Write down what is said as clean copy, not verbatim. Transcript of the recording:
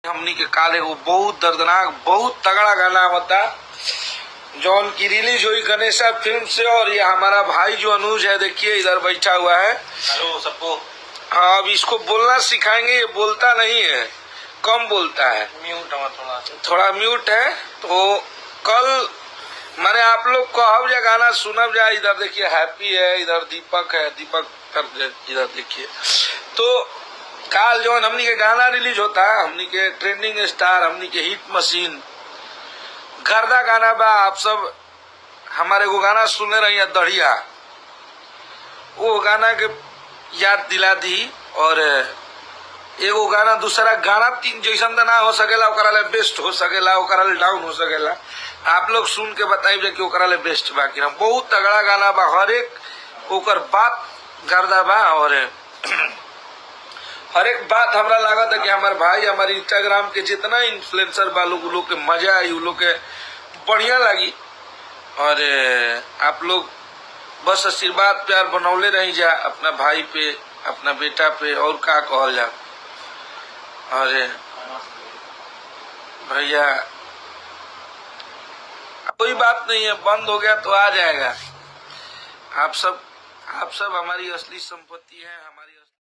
हमनी के काले वो बहुत दर्दनाक बहुत तगड़ा गाना होता जॉन की रिलीज हुई गणेशा फिल्म से। और ये हमारा भाई जो अनुज है, देखिए इधर बैठा हुआ है। हेलो सबको। हाँ, अब इसको बोलना सिखाएंगे। ये बोलता नहीं है, कम बोलता है, म्यूट थोड़ा म्यूट है। तो कल मैंने आप लोग को अब जा गाना सुनब जा। इधर देखिए हैप्पी है, इधर दीपक है, दीपक इधर देखिए। तो काल जो हमनी के गाना रिलीज होता है, हमनी के ट्रेंडिंग स्टार, हमनी के हिट मशीन गर्दा गाना बा। आप सब हमारे को गाना सुनने रही दढ़िया, वो गाना के याद दिला दी। और एगो गाना दूसरा गाना तीन जैसन तो ना हो सकेला, ओकरा ले बेस्ट हो सकेला, ओकरा ले डाउन हो सकेला। आप लोग सुन के बताइए कि ओकरा ले बेस्ट बा कि बहुत तगड़ा गाना बा। हर एक ओकर बात गर्दा बा। और हर एक बात हमरा लागत है कि हमारे भाई हमारे इंस्टाग्राम के जितना इन्फ्लुएंसर बा लोग के मजा आई, उ लोग के बढ़िया लगी। और आप लोग बस आशीर्वाद प्यार बनौले रही जा अपना भाई पे, अपना बेटा पे। और का कहल जा। और भैया कोई बात नहीं है, बंद हो गया तो आ जाएगा। आप सब हमारी असली संपत्ति है, हमारी